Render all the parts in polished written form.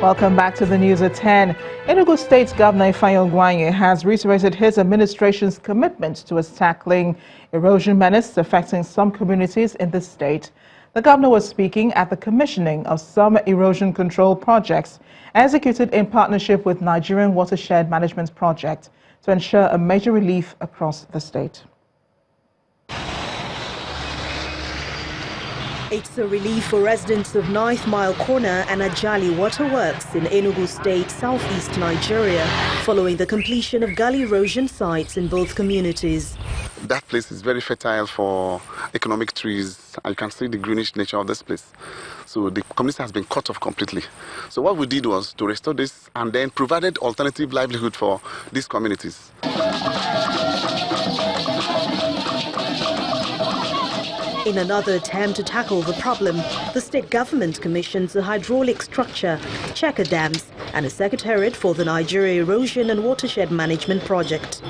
Welcome back to the news at 10. Enugu State Governor Ifeanyi has reiterated his administration's commitment to tackling erosion menace affecting some communities in the state. The governor was speaking at the commissioning of some erosion control projects executed in partnership with Nigerian Watershed Management Project to ensure a major relief across the state. It's a relief for residents of 9th Mile Corner and Ajali Waterworks in Enugu State, southeast Nigeria, following the completion of gully erosion sites in both communities. That place is very fertile for economic trees, and you can see the greenish nature of this place. So the community has been cut off completely. So what we did was to restore this and then provided alternative livelihood for these communities. In another attempt to tackle the problem, the state government commissions a hydraulic structure, checker dams, and a secretariat for the Nigeria Erosion and Watershed Management Project.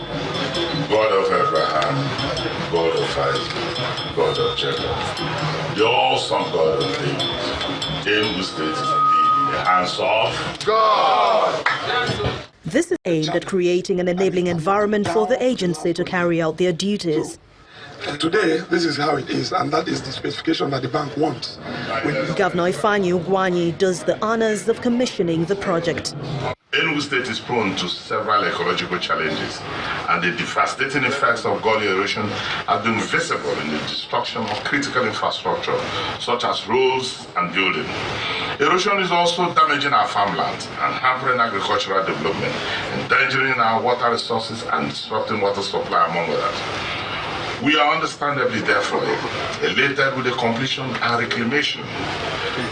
God of Abraham, God of Isaac, God of Jacob, the awesome God of David, Enugu State is indeed in the hands of God. This is aimed at creating an enabling environment for the agency to carry out their duties. Today, this is how it is, and that is the specification that the bank wants. Governor Ifeanyi does the honors of commissioning the project. Enugu State is prone to several ecological challenges, and the devastating effects of gully erosion have been visible in the destruction of critical infrastructure, such as roads and buildings. Erosion is also damaging our farmland and hampering agricultural development, endangering our water resources and disrupting water supply, among others. We are understandably, therefore, elated with the completion and reclamation,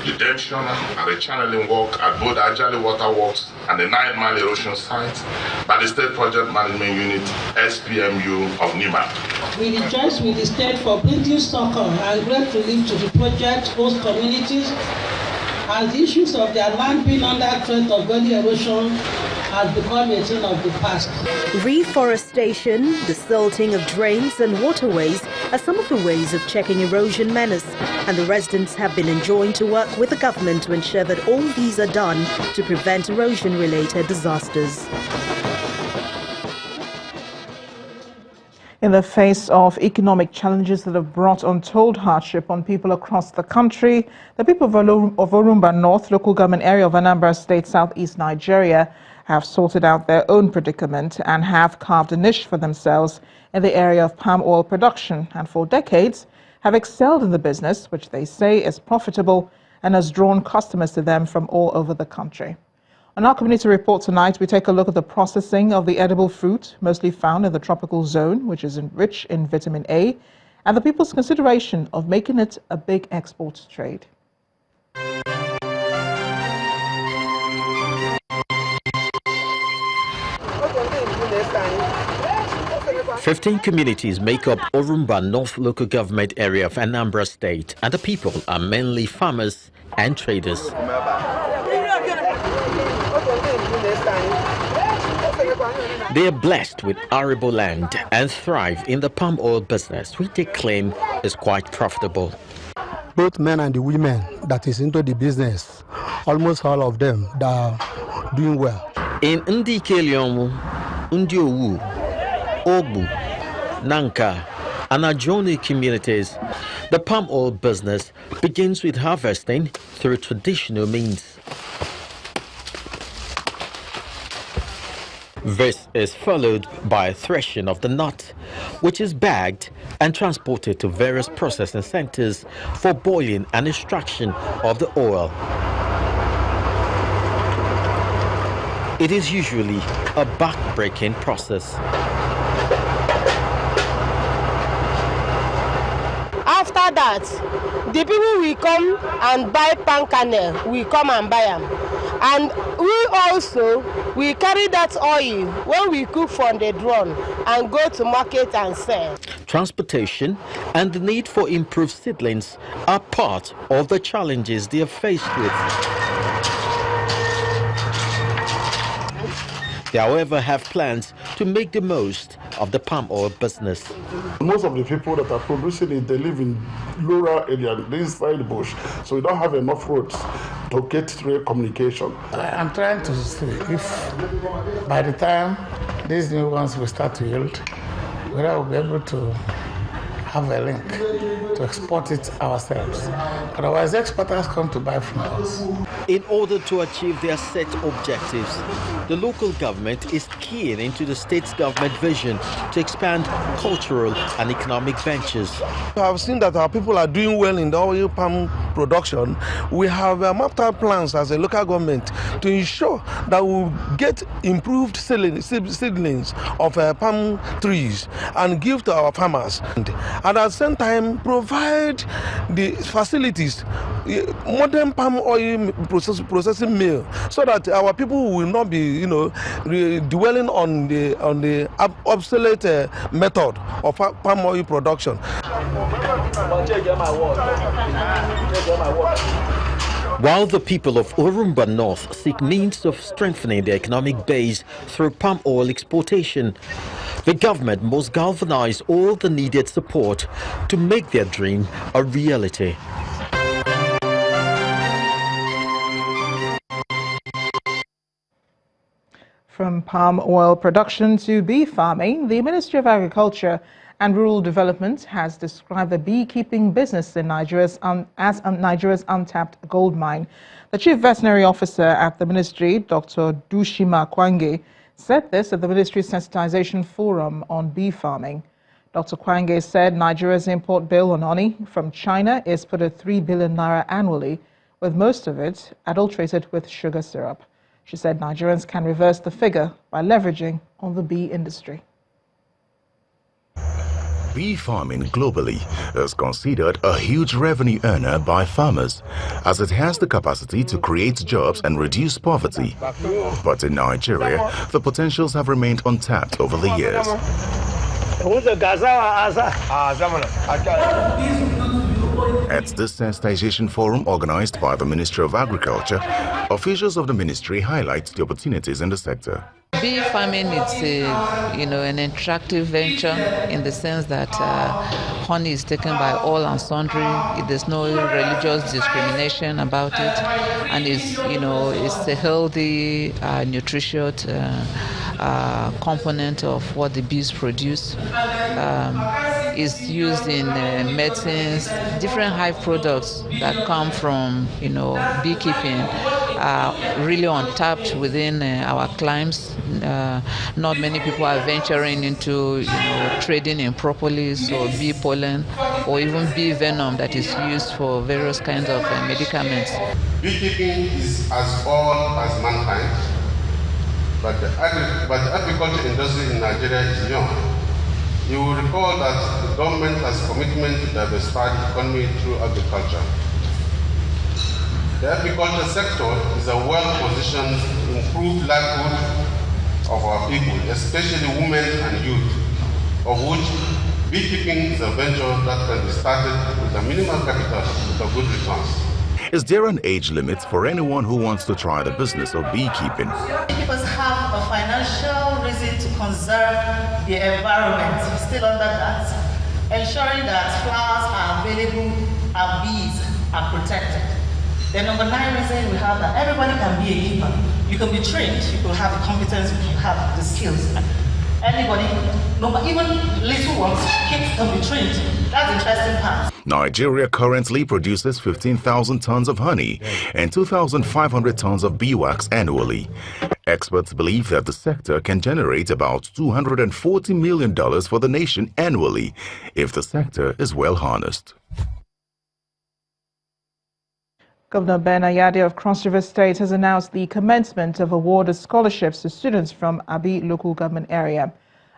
redemption and rechanneling work at both Ajali Waterworks and the 9 Mile Erosion site by the State Project Management Unit, SPMU of NIMA. We rejoice with the state for bringing succor and great relief to the project host communities as the issues of their land being under threat of gully erosion has become a thing of the past. Reforestation, the silting of drains and waterways are some of the ways of checking erosion menace, and the residents have been enjoined to work with the government to ensure that all these are done to prevent erosion-related disasters. In the face of economic challenges that have brought untold hardship on people across the country, the people of Orumba North, local government area of Anambra State, southeast Nigeria, have sorted out their own predicament and have carved a niche for themselves in the area of palm oil production, and for decades have excelled in the business, which they say is profitable and has drawn customers to them from all over the country. On our community report tonight, we take a look at the processing of the edible fruit, mostly found in the tropical zone, which is rich in vitamin A, and the people's consideration of making it a big export trade. 15 communities make up Orumba North local government area of Anambra State, and the people are mainly farmers and traders. They are blessed with arable land and thrive in the palm oil business, which they claim is quite profitable. Both men and the women that is into the business, almost all of them, they are doing well. In Ndikeliomu, Ndiowu, Ogbu, Nanka, and Ajoni communities, the palm oil business begins with harvesting through traditional means. This is followed by threshing of the nut, which is bagged and transported to various processing centers for boiling and extraction of the oil. It is usually a back-breaking process. After that, the people will come and buy palm kernel. We come and buy them. And we also will carry that oil when we cook from the drum and go to market and sell. Transportation and the need for improved seedlings are part of the challenges they are faced with. They, however, have plans to make the most of the palm oil business. Most of the people that are producing it, they live in rural areas, inside the bush, so we don't have enough roads to get through communication. I'm trying to see if by the time these new ones will start to yield, whether we'll be able to have a link to export it ourselves. Otherwise, exporters come to buy from us. In order to achieve their set objectives, the local government is keying into the state's government vision to expand cultural and economic ventures. We have seen that our people are doing well in the oil palm production. We have mapped out plans as a local government to ensure that we get improved seedlings of palm trees and give to our farmers. And at the same time, provide the facilities, modern palm oil processing mill, so that our people will not be, dwelling on the obsolete method of palm oil production. While the people of Orumba North seek means of strengthening their economic base through palm oil exportation, the government must galvanize all the needed support to make their dream a reality. From palm oil production to bee farming, the Ministry of Agriculture and Rural Development has described the beekeeping business in Nigeria's Nigeria's untapped gold mine. The Chief Veterinary Officer at the ministry, Dr. Dushima Kwange, said this at the ministry's sensitization forum on bee farming. Dr. Kwange said Nigeria's import bill on honey from China is put at 3 billion naira annually, with most of it adulterated with sugar syrup. She said Nigerians can reverse the figure by leveraging on the bee industry. Bee farming globally is considered a huge revenue earner by farmers, as it has the capacity to create jobs and reduce poverty. But in Nigeria, the potentials have remained untapped over the years. At this sensitization forum organized by the Ministry of Agriculture, officials of the ministry highlight the opportunities in the sector. Bee farming is an attractive venture in the sense that honey is taken by all and sundry. There's no religious discrimination about it, and it's a healthy, nutritious component of what the bees produce. Is used in medicines, different high products that come from beekeeping are really untapped within our climes. Not many people are venturing into trading in propolis or bee pollen or even bee venom that is used for various kinds of medicaments. Beekeeping is as old as mankind, but the agriculture industry in Nigeria is young. You will recall that the government has commitment to diversify the economy through agriculture. The agriculture sector is a well-positioned to improve livelihood of our people, especially women and youth, of which beekeeping is a venture that can be started with a minimal capital with a good returns. Is there an age limit for anyone who wants to try the business of beekeeping? Beekeepers have a financial reason to conserve the environment, still under that, ensuring that flowers are available and bees are protected. The number 9 reason we have that everybody can be a keeper. You can be trained, you can have the competence, you can have the skills. Anybody, even little ones, kids can be trained. That's the interesting part. Nigeria currently produces 15,000 tons of honey and 2,500 tons of beeswax annually. Experts believe that the sector can generate about $240 million for the nation annually if the sector is well harnessed. Governor Ben Ayade of Cross River State has announced the commencement of awarded scholarships to students from Abi local government area.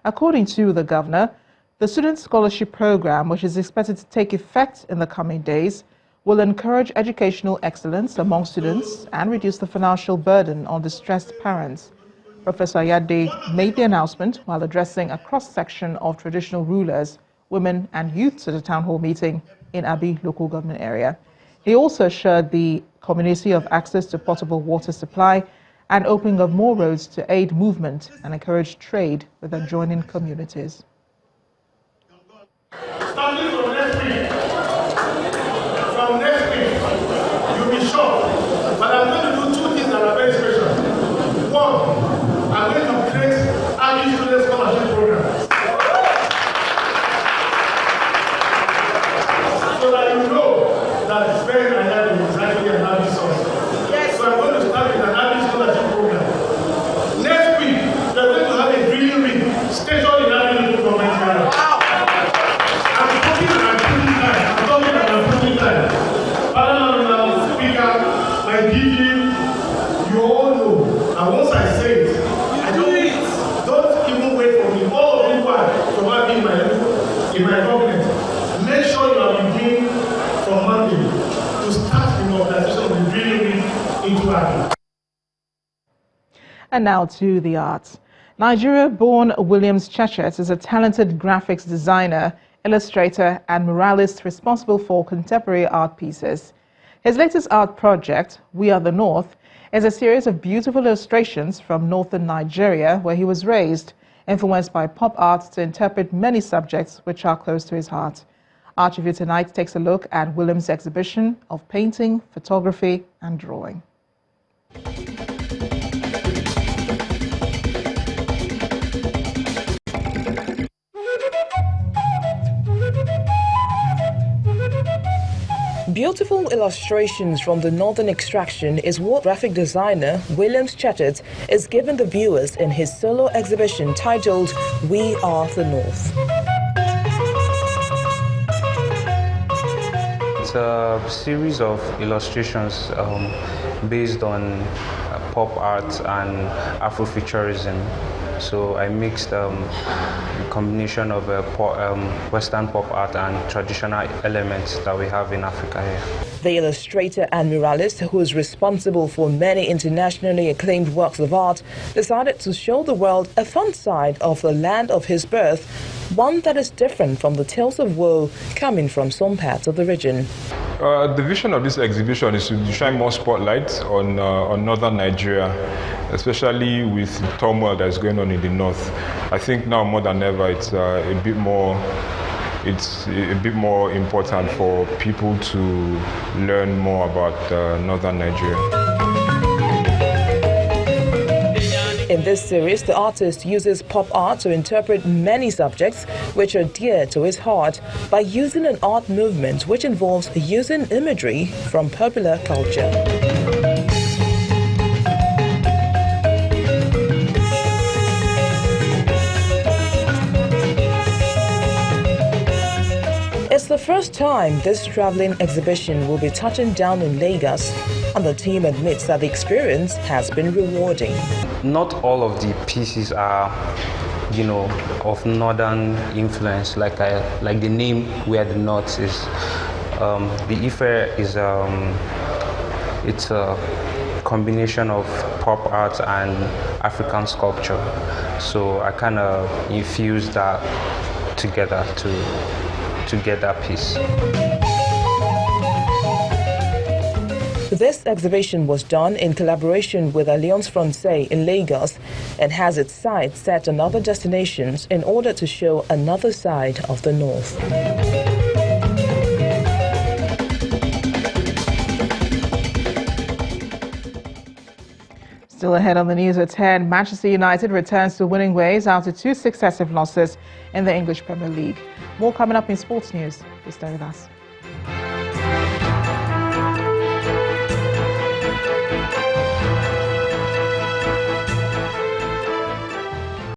According to the governor, the student scholarship program, which is expected to take effect in the coming days, will encourage educational excellence among students and reduce the financial burden on distressed parents. Professor Ayade made the announcement while addressing a cross-section of traditional rulers, women and youths at a town hall meeting in Abi local government area. He also assured the community of access to potable water supply and opening of more roads to aid movement and encourage trade with adjoining communities. Starting from next week, you'll be shocked. But I'm going to do two things that are very special. One, I'm going to create early student scholarship programs. So that you know that when I have is actually an early source. Yes. So I'm going to start with an early scholarship program. Next week, we're going to have a drilling rig stationed in early government area. Wow. I'm talking time. Parliament Speaker, my DG, you all know. And once I say it, don't even wait for me. All of you to have in my government. Make sure you are beginning from Monday to start the mobilization of the drilling into action. And now to the arts. Nigeria-born Williams Chechet is a talented graphics designer, illustrator, and muralist responsible for contemporary art pieces. His latest art project, We Are the North, is a series of beautiful illustrations from northern Nigeria, where he was raised, influenced by pop art to interpret many subjects which are close to his heart. Art Review tonight takes a look at Williams' exhibition of painting, photography, and drawing. Beautiful illustrations from the northern extraction is what graphic designer Williams Chechet is giving the viewers in his solo exhibition titled We Are the North. It's a series of illustrations based on pop art and Afrofuturism. So I mixed a combination of Western pop art and traditional elements that we have in Africa here. The illustrator and muralist, who is responsible for many internationally acclaimed works of art, decided to show the world a fun side of the land of his birth, one that is different from the tales of woe coming from some parts of the region. The vision of this exhibition is to shine more spotlight on northern Nigeria, especially with the turmoil that is going on in the north. I think now more than ever it's a bit more important for people to learn more about northern Nigeria. In this series, the artist uses pop art to interpret many subjects which are dear to his heart by using an art movement which involves using imagery from popular culture. It's the first time this traveling exhibition will be touching down in Lagos, and the team admits that the experience has been rewarding. Not all of the pieces are, of northern influence. Like the name We Are the North is. The Ife is it's a combination of pop art and African sculpture. So I kind of infused that together to get that piece. This exhibition was done in collaboration with Alliance Francaise in Lagos and has its sights set on other destinations in order to show another side of the North. Still ahead on the news at 10, Manchester United returns to winning ways after 2 successive losses in the English Premier League. More coming up in sports news. Please stay with us.